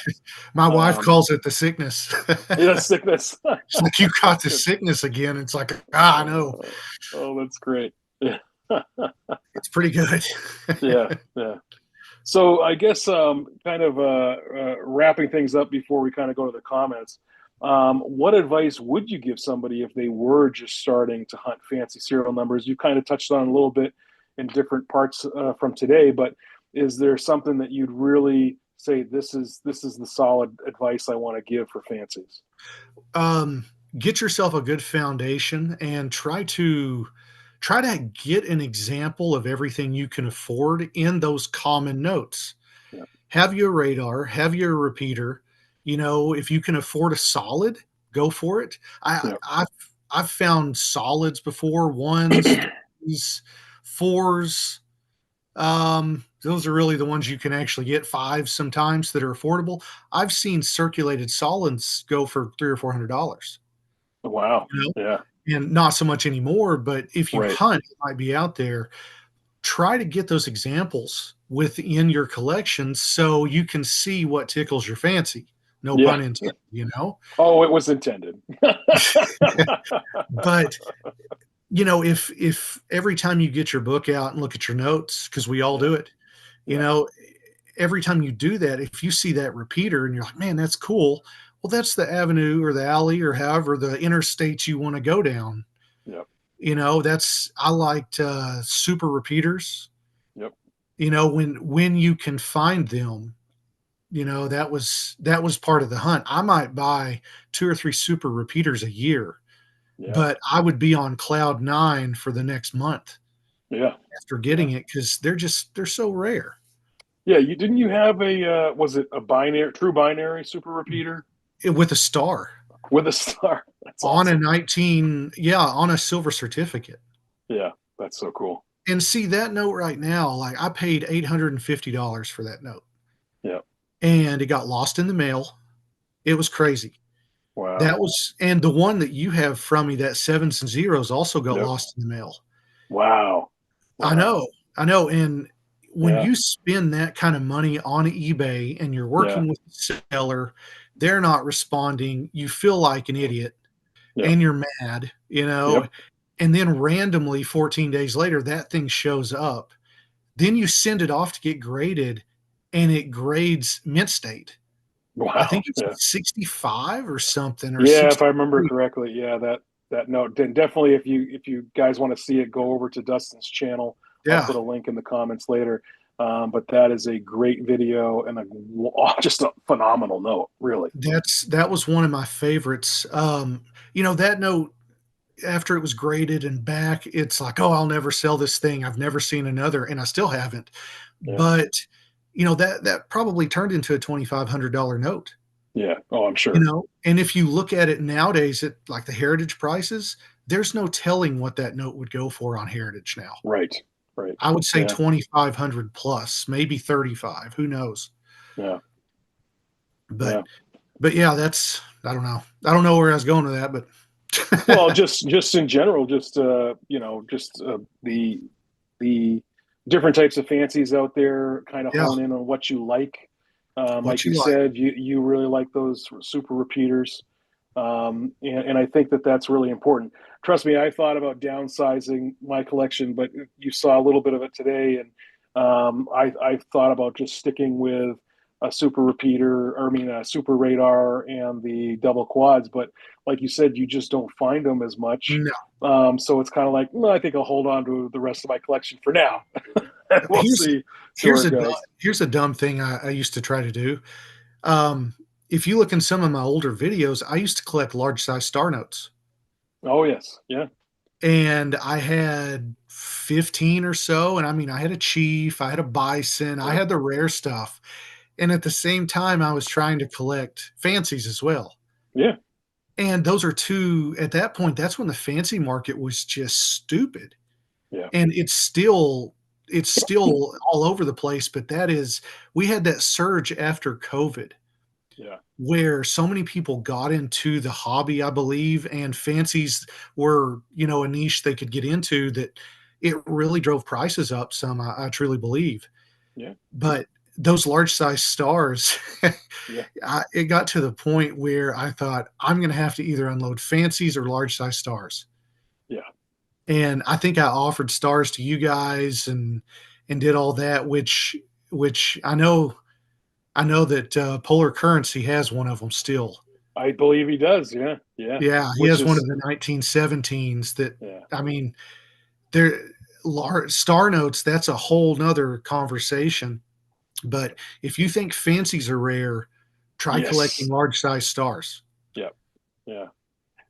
Speaker 2: my wife
Speaker 1: Um,
Speaker 2: calls it the sickness.
Speaker 1: yeah, sickness.
Speaker 2: It's like you caught the sickness again. It's like, I know.
Speaker 1: Uh, oh, that's great. Yeah.
Speaker 2: It's pretty good.
Speaker 1: Yeah. Yeah. So I guess kind of wrapping things up before we kind of go to the comments. What advice would you give somebody if they were just starting to hunt fancy serial numbers? You kind of touched on a little bit in different parts from today, but is there something that you'd really say this is the solid advice I want to give for fancies?
Speaker 2: um, get yourself a good foundation and try to get an example of everything you can afford in those common notes.
Speaker 1: Yeah.
Speaker 2: Have your radar, have your repeater. If you can afford a solid, go for it.
Speaker 1: Yeah.
Speaker 2: I've found solids before, ones, threes, fours. Those are really the ones you can actually get, fives sometimes that are affordable. I've seen circulated solids go for $300 or $400.
Speaker 1: Wow.
Speaker 2: You know,
Speaker 1: Yeah.
Speaker 2: and not so much anymore. But if you
Speaker 1: Right.
Speaker 2: hunt, it might be out there. Try to get those examples within your collection so you can see what tickles your fancy. No
Speaker 1: Yeah.
Speaker 2: pun intended.
Speaker 1: Oh, it was intended.
Speaker 2: But if every time you get your book out and look at your notes, because we all
Speaker 1: Yeah.
Speaker 2: do it, you
Speaker 1: Yeah.
Speaker 2: know, every time you do that, if you see that repeater and you're like, man, that's cool. Well, that's the avenue or the alley or however the interstate you want to go down.
Speaker 1: Yep.
Speaker 2: I liked super repeaters.
Speaker 1: Yep.
Speaker 2: When you can find them, that was part of the hunt. I might buy 2 or 3 super repeaters a year,
Speaker 1: Yeah.
Speaker 2: but I would be on cloud nine for the next month
Speaker 1: Yeah.
Speaker 2: after
Speaker 1: Yeah.
Speaker 2: getting it because they're so rare.
Speaker 1: Yeah, you didn't you have a was it a binary true binary super repeater
Speaker 2: With a star
Speaker 1: with a star? That's
Speaker 2: on a
Speaker 1: awesome.
Speaker 2: 19, yeah, on a silver certificate.
Speaker 1: Yeah, that's so cool.
Speaker 2: And see that note right now, like I paid $850 for that note
Speaker 1: Yeah.
Speaker 2: and it got lost in the mail. It was crazy.
Speaker 1: Wow.
Speaker 2: And the one that you have from me, that sevens and zeros, also got
Speaker 1: Yep.
Speaker 2: lost in the mail.
Speaker 1: Wow.
Speaker 2: I
Speaker 1: Wow.
Speaker 2: know, I know. And when
Speaker 1: Yeah.
Speaker 2: you spend that kind of money on eBay and you're
Speaker 1: Yeah.
Speaker 2: working with the seller, they're not responding, you feel like an idiot
Speaker 1: Yep.
Speaker 2: and you're mad.
Speaker 1: Yep.
Speaker 2: And then randomly 14 days later, that thing shows up. Then you send it off to get graded and it grades mint state. I think
Speaker 1: Wow.
Speaker 2: it's
Speaker 1: Yeah.
Speaker 2: 65 or something or
Speaker 1: Yeah, if I remember
Speaker 2: 63.
Speaker 1: correctly. Yeah, that note. Then definitely if you guys want to see it, go over to Dustin's channel. I'll
Speaker 2: Yeah.
Speaker 1: put a link in the comments later. But that is a great video and just a phenomenal note, really.
Speaker 2: That was one of my favorites. That note after it was graded and back, it's like, oh, I'll never sell this thing. I've never seen another, and I still haven't.
Speaker 1: Yeah.
Speaker 2: But that probably turned into a $2,500 note.
Speaker 1: Yeah. Oh, I'm sure.
Speaker 2: And if you look at it nowadays at like the heritage prices, there's no telling what that note would go for on heritage now.
Speaker 1: Right. Right.
Speaker 2: I would say
Speaker 1: Yeah.
Speaker 2: 2,500 plus, maybe 35. Who knows?
Speaker 1: Yeah.
Speaker 2: But
Speaker 1: Yeah.
Speaker 2: but yeah, that's I don't know. I don't know where I was going with that, but
Speaker 1: Well, just in general, just the different types of fancies out there. Kind of
Speaker 2: yeah,
Speaker 1: hone in on what you like.
Speaker 2: what
Speaker 1: Like you
Speaker 2: you like.
Speaker 1: said, you really like those super repeaters, and I think that that's really important. Trust me, I thought about downsizing my collection, but you saw a little bit of it today, and I thought about just sticking with a super repeater, or I mean a super radar and the double quads. But like you said, you just don't find them as much.
Speaker 2: No.
Speaker 1: So it's kind of like, well, I think I'll hold on to the rest of my collection for now, and we'll
Speaker 2: Here's
Speaker 1: see where
Speaker 2: here's
Speaker 1: it
Speaker 2: a du
Speaker 1: goes.
Speaker 2: here's a dumb thing I used to try to do. Um, if you look in some of my older videos, I used to collect large size star notes,
Speaker 1: Oh yes, yeah,
Speaker 2: and I had 15 or so, and I mean, I had a chief, I had a bison, I
Speaker 1: yeah,
Speaker 2: had the rare stuff, and at the same time, I was trying to collect fancies as well.
Speaker 1: yeah,
Speaker 2: And those are 2 at that point, that's when the fancy market was just stupid.
Speaker 1: yeah,
Speaker 2: And it's still all over the place, but we had that surge after COVID
Speaker 1: yeah,
Speaker 2: where so many people got into the hobby, I believe, and fancies were, a niche they could get into that it really drove prices up some, I truly believe.
Speaker 1: Yeah.
Speaker 2: But those large size stars,
Speaker 1: Yeah.
Speaker 2: it got to the point where I thought, I'm going to have to either unload fancies or large size stars.
Speaker 1: Yeah.
Speaker 2: And I think I offered stars to you guys and did all that, which I know that Polar Currency has one of them still.
Speaker 1: I believe he does. Yeah. Yeah.
Speaker 2: Yeah, he
Speaker 1: Which
Speaker 2: has one of
Speaker 1: is,
Speaker 2: the 1917s that,
Speaker 1: yeah.
Speaker 2: I mean, they're star notes, that's a whole nother conversation. But if you think fancies are rare, try collecting
Speaker 1: Yes.
Speaker 2: large size stars.
Speaker 1: Yeah. Yeah.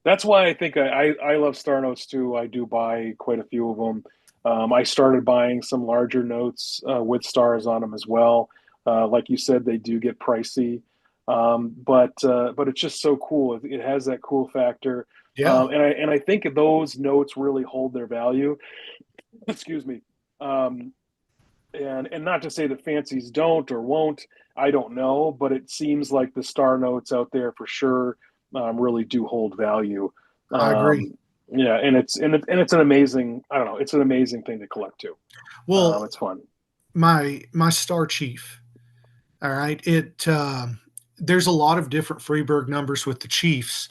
Speaker 1: That's why I think I love Star Notes too. I do buy quite a few of them. I started buying some larger notes with stars on them as well. Like you said, they do get pricey, but it's just so cool. It has that cool factor,
Speaker 2: Yeah,
Speaker 1: and I think those notes really hold their value. Excuse me. Um, and not to say that fancies don't or won't. I don't know, but it seems like the star notes out there for sure really do hold value.
Speaker 2: I agree.
Speaker 1: Yeah, and it's an amazing. I don't know. It's an amazing thing to collect too.
Speaker 2: Well,
Speaker 1: It's fun.
Speaker 2: my star chief, all right, there's a lot of different Freeburg numbers with the Chiefs,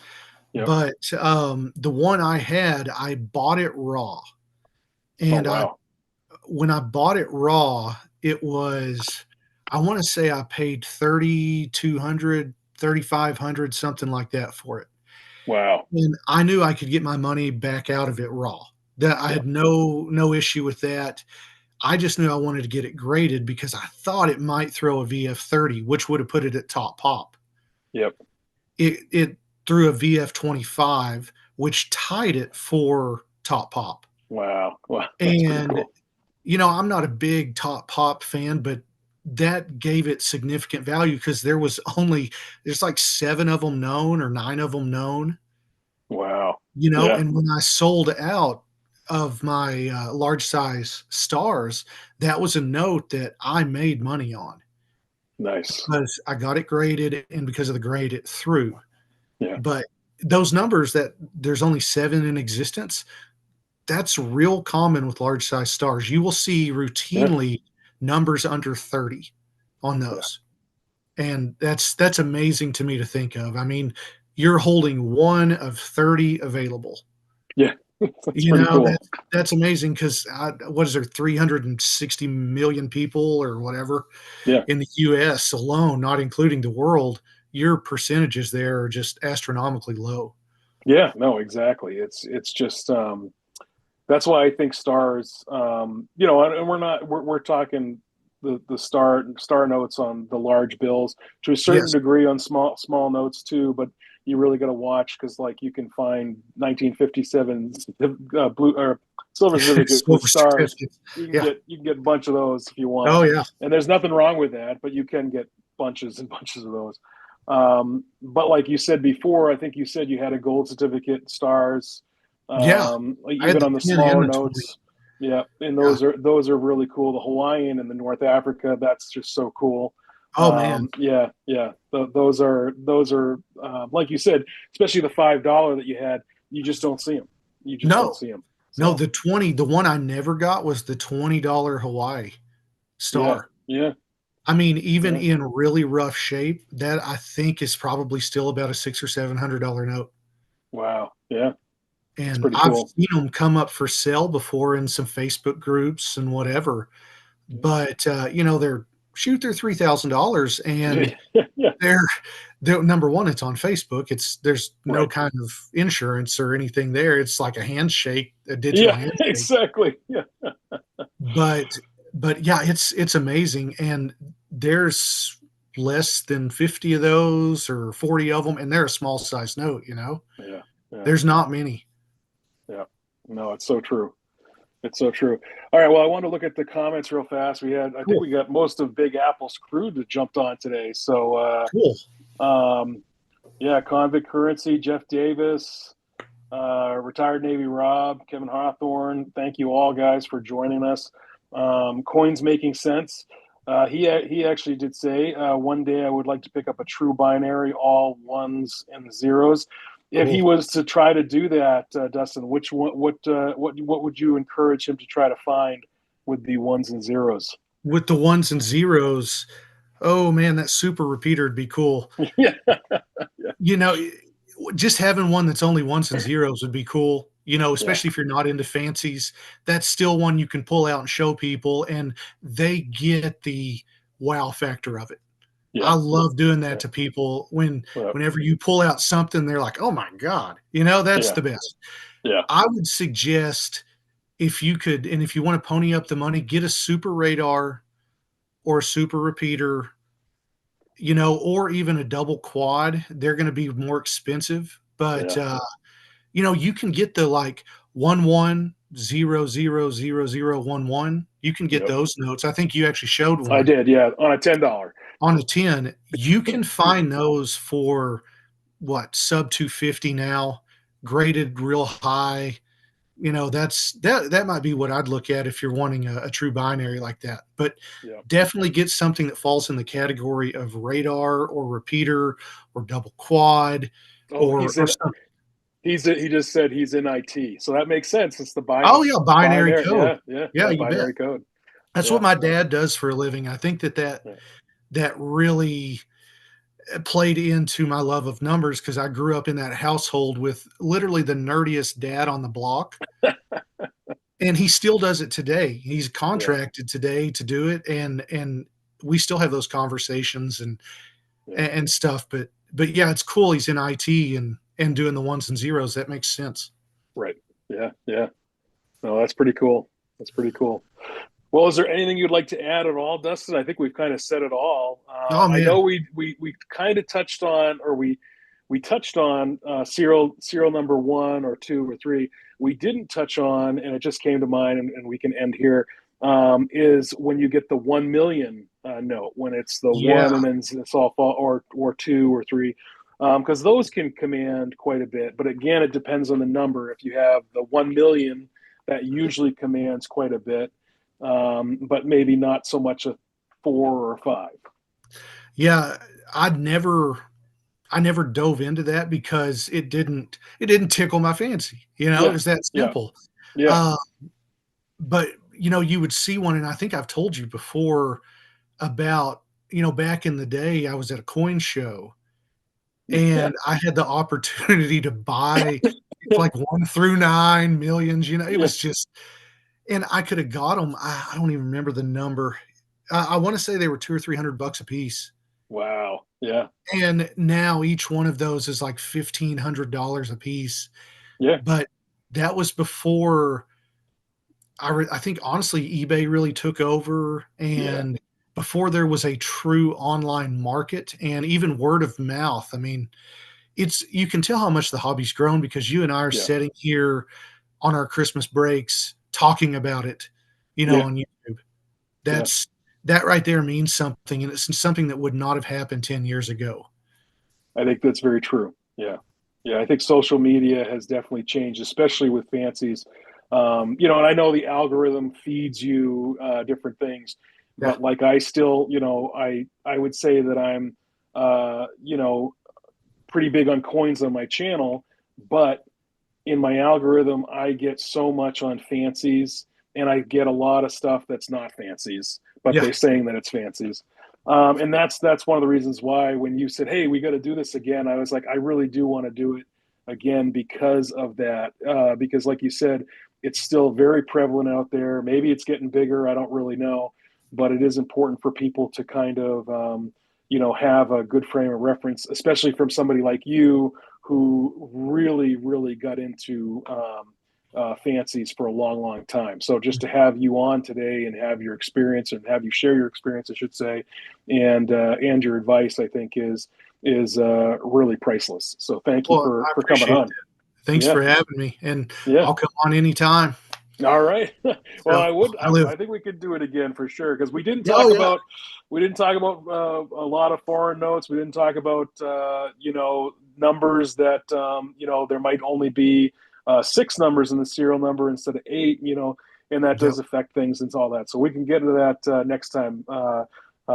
Speaker 1: Yep.
Speaker 2: but the one I had, I bought it raw,
Speaker 1: Oh
Speaker 2: and I
Speaker 1: wow.
Speaker 2: when I bought it raw, it was, I want to say I paid 3,200, 3,500, something like that for it.
Speaker 1: Wow.
Speaker 2: And I knew I could get my money back out of it raw. That I
Speaker 1: Yep.
Speaker 2: had no issue with that. I just knew I wanted to get it graded because I thought it might throw a VF30, which would have put it at top pop.
Speaker 1: Yep.
Speaker 2: It threw a VF25, which tied it for top pop.
Speaker 1: Wow. Wow. That's pretty
Speaker 2: And
Speaker 1: cool.
Speaker 2: I'm not a big top pop fan, but that gave it significant value because there's like 7 of them known or 9 of them known,
Speaker 1: Wow. Yeah.
Speaker 2: and when I sold out of my large size stars, that was a note that I made money on
Speaker 1: Nice.
Speaker 2: because I got it graded, and because of the grade it threw.
Speaker 1: Yeah.
Speaker 2: But those numbers that there's only 7 in existence, that's real common with large size stars. You will see
Speaker 1: Yeah.
Speaker 2: routinely numbers under 30 on
Speaker 1: Yeah.
Speaker 2: those. And that's amazing to me to think of. I mean, you're holding one of 30 available.
Speaker 1: Yeah. That's pretty cool.
Speaker 2: That's amazing because what is there, 360 million people or whatever
Speaker 1: Yeah.
Speaker 2: in the US alone, not including the world. Your percentages there are just astronomically low.
Speaker 1: Yeah. No. Exactly. It's just that's why I think stars, and we're talking the star notes on the large bills to a certain
Speaker 2: Yes.
Speaker 1: degree on small notes too, but you really got to watch because like you can find 1957 blue or silver certificates with
Speaker 2: Silver
Speaker 1: stars.
Speaker 2: certificates.
Speaker 1: You can
Speaker 2: Yeah.
Speaker 1: get a bunch of those if you want,
Speaker 2: Oh, yeah.
Speaker 1: and there's nothing wrong with that, but you can get bunches and bunches of those. But like you said before, I think you said you had a gold certificate stars,
Speaker 2: Yeah. I had
Speaker 1: even
Speaker 2: the
Speaker 1: on the
Speaker 2: 10 and
Speaker 1: smaller
Speaker 2: the 20.
Speaker 1: notes. Yeah, and
Speaker 2: Yeah.
Speaker 1: those are really cool. The Hawaiian and the North Africa, that's just so cool.
Speaker 2: Oh, man.
Speaker 1: Yeah, yeah. Those are like you said, especially the $5 that you had. You just don't see them. You just don't
Speaker 2: No.
Speaker 1: see them.
Speaker 2: No,
Speaker 1: So
Speaker 2: the one I never got was the $20 Hawaii
Speaker 1: yeah,
Speaker 2: star.
Speaker 1: yeah,
Speaker 2: I mean, even
Speaker 1: yeah.
Speaker 2: in really rough shape, that I think is probably still about a six or $700 note.
Speaker 1: Wow. Yeah, that's
Speaker 2: And
Speaker 1: pretty
Speaker 2: I've
Speaker 1: cool.
Speaker 2: seen them come up for sale before in some Facebook groups and whatever. But they're $3,000, and
Speaker 1: Yeah,
Speaker 2: they're number one, it's on Facebook. There's no
Speaker 1: right.
Speaker 2: kind of insurance or anything there. It's like a handshake, a digital
Speaker 1: Yeah,
Speaker 2: handshake.
Speaker 1: exactly. Yeah,
Speaker 2: But yeah, it's amazing, and there's less than 50 of those or 40 of them, and they're a small size note.
Speaker 1: yeah, yeah,
Speaker 2: There's not many.
Speaker 1: yeah. No, it's so true. It's so true. All right. Well, I want to look at the comments real fast. I think
Speaker 2: Cool,
Speaker 1: we got most of Big Apple's crew that jumped on today. So,
Speaker 2: cool.
Speaker 1: um, yeah, Convict Currency, Jeff Davis, retired Navy Rob, Kevin Hawthorne. Thank you all, guys, for joining us. Coins making sense. He actually did say one day I would like to pick up a true binary, all ones and zeros. If he
Speaker 2: Cool.
Speaker 1: was to try to do that, Dustin, which one, what would you encourage him to try to find with the ones and zeros?
Speaker 2: With the ones and zeros, oh man, that super repeater would be cool.
Speaker 1: Yeah,
Speaker 2: You know, just having one that's only ones and zeros would be cool,
Speaker 1: yeah,
Speaker 2: especially if you're not into fancies. That's still one you can pull out and show people, and they get the wow factor of it.
Speaker 1: yeah,
Speaker 2: I love doing that
Speaker 1: yeah,
Speaker 2: to people
Speaker 1: yeah,
Speaker 2: whenever you pull out something, they're like, "Oh my god," that's
Speaker 1: yeah,
Speaker 2: the best.
Speaker 1: yeah.
Speaker 2: I would suggest if you could, and if you wanna pony up the money, get a super radar or a super repeater, or even a double quad. They're gonna be more expensive, but,
Speaker 1: Yeah.
Speaker 2: you can get the, like, 11000011. You can get
Speaker 1: Yep.
Speaker 2: those notes. I think you actually showed
Speaker 1: I
Speaker 2: one
Speaker 1: did. Yeah, on a $10.
Speaker 2: on a 10. You can find those for what, sub 250 now, graded real high. That might be what I'd look at if you're wanting a true binary like that. But
Speaker 1: Yeah.
Speaker 2: definitely get something that falls in the category of radar or repeater or double quad
Speaker 1: Oh,
Speaker 2: or something.
Speaker 1: he just said he's in IT, so that makes sense. It's the
Speaker 2: Oh yeah, binary
Speaker 1: binary.
Speaker 2: code.
Speaker 1: Yeah, yeah,
Speaker 2: Yeah,
Speaker 1: yeah.
Speaker 2: you bet.
Speaker 1: Binary code.
Speaker 2: That's what
Speaker 1: Yeah,
Speaker 2: my dad does for a living. I think
Speaker 1: yeah,
Speaker 2: that really played into my love of numbers because I grew up in that household with literally the nerdiest dad on the block. And he still does it today. He's
Speaker 1: yeah,
Speaker 2: contracted today to do it, and we still have those conversations
Speaker 1: yeah.
Speaker 2: and stuff, but yeah, it's cool he's in IT and doing the ones and zeros. That makes sense.
Speaker 1: Right. Yeah, yeah. No, that's pretty cool. That's pretty cool. Well, is there anything you'd like to add at all, Dustin? I think we've kind of said it all.
Speaker 2: Oh,
Speaker 1: I know
Speaker 2: man.
Speaker 1: we kind of touched on, or we touched on serial number one or two or three. We didn't touch on, and it just came to mind, and we can end here. Is when you get the 1 million note, when it's the
Speaker 2: Yeah,
Speaker 1: one and then it's all fall, or two or three, because those can command quite a bit. But again, it depends on the number. If you have the 1 million, that usually commands quite a bit, but maybe not so much a four or a five.
Speaker 2: yeah, I'd never I never dove into that because it didn't tickle my fancy, it
Speaker 1: Yeah,
Speaker 2: was that
Speaker 1: yeah,
Speaker 2: simple.
Speaker 1: yeah,
Speaker 2: Uh, but, you would see one, and I think I've told you before about, back in the day, I was at a coin show,
Speaker 1: yeah,
Speaker 2: and I had the opportunity to buy like 1 through 9 millions, it
Speaker 1: yeah.
Speaker 2: was just, and I could have got them. I don't even remember the number. I wanna say they were 2 or $300 a piece,
Speaker 1: Wow. Yeah,
Speaker 2: and now each one of those is like $1,500 a piece,
Speaker 1: yeah,
Speaker 2: but that was before I think honestly eBay really took over,
Speaker 1: yeah,
Speaker 2: and before there was a true online market and even word of mouth. I mean, you can tell how much the hobby's grown because you and I are
Speaker 1: yeah,
Speaker 2: sitting here on our Christmas breaks talking about it,
Speaker 1: yeah,
Speaker 2: on YouTube.
Speaker 1: yeah.
Speaker 2: That right there means something, and it's something that would not have happened 10 years ago.
Speaker 1: I think that's very true. Yeah, yeah. I think social media has definitely changed, especially with fancies. And I know the algorithm feeds you different things,
Speaker 2: Yeah.
Speaker 1: but like I still, I would say that I'm, uh, you know, pretty big on coins on my channel, but in my algorithm, I get so much on fancies, and I get a lot of stuff that's not fancies, but
Speaker 2: Yeah.
Speaker 1: they're saying that it's fancies. And that's one of the reasons why when you said, "Hey, we got to do this again," I was like, I really do want to do it again because of that. Because, like you said, it's still very prevalent out there. Maybe it's getting bigger. I don't really know, but it is important for people to kind of, have a good frame of reference, especially from somebody like you who really, really got into fancies for a long, long time. So just to have you on today and have your experience and have you share your experience, I should say, and your advice, I think is really priceless. So thank you
Speaker 2: Well,
Speaker 1: for
Speaker 2: I
Speaker 1: coming
Speaker 2: appreciate
Speaker 1: on.
Speaker 2: that. Thanks
Speaker 1: Yeah,
Speaker 2: for having me, and
Speaker 1: yeah.
Speaker 2: I'll come on anytime.
Speaker 1: All right. Well,
Speaker 2: So,
Speaker 1: I would.
Speaker 2: I live
Speaker 1: I think we could do it again for sure because
Speaker 2: Oh, yeah.
Speaker 1: we didn't talk about a lot of foreign notes. We didn't talk about numbers that there might only be six numbers in the serial number instead of eight. And that
Speaker 2: Yep.
Speaker 1: does affect things and all that. So we can get into that next time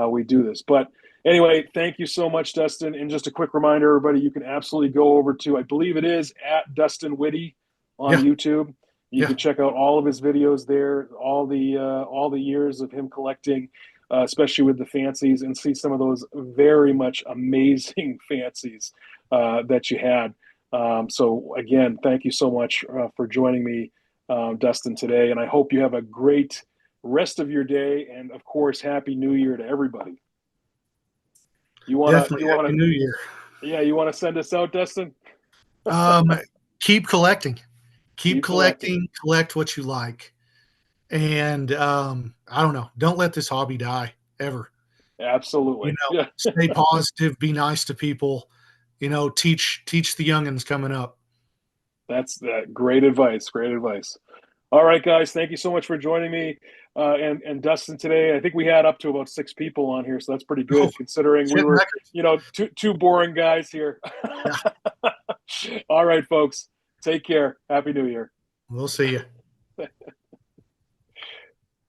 Speaker 1: we do this. But Anyway, thank you so much, Dustin. And just a quick reminder, everybody, you can absolutely go over to, I believe it is at Dustin Witty on
Speaker 2: Yeah,
Speaker 1: YouTube. You
Speaker 2: yeah.
Speaker 1: can check out all of his videos there, all the years of him collecting, especially with the fancies, and see some of those very much amazing fancies that you had. So again, thank you so much for joining me, Dustin, today, and I hope you have a great rest of your day, and of course, Happy New Year to everybody.
Speaker 2: Definitely.
Speaker 1: You
Speaker 2: Happy
Speaker 1: wanna,
Speaker 2: New Year.
Speaker 1: yeah, you wanna send us out, Dustin?
Speaker 2: Um, keep collecting. Keep
Speaker 1: Keep collecting.
Speaker 2: collecting. Collect what you like. And I don't know. Don't let this hobby die ever.
Speaker 1: Absolutely. Yeah,
Speaker 2: Stay positive. Be nice to people. Teach the youngins coming up.
Speaker 1: that's that. Great advice. Great advice. All right, guys. Thank you so much for joining me and Dustin today. I think we had up to about 6 people on here, so that's pretty
Speaker 2: Oh,
Speaker 1: good considering we
Speaker 2: setting
Speaker 1: were,
Speaker 2: records.
Speaker 1: two boring guys here.
Speaker 2: Yeah,
Speaker 1: All right, folks. Take care. Happy New Year.
Speaker 2: we'll see you.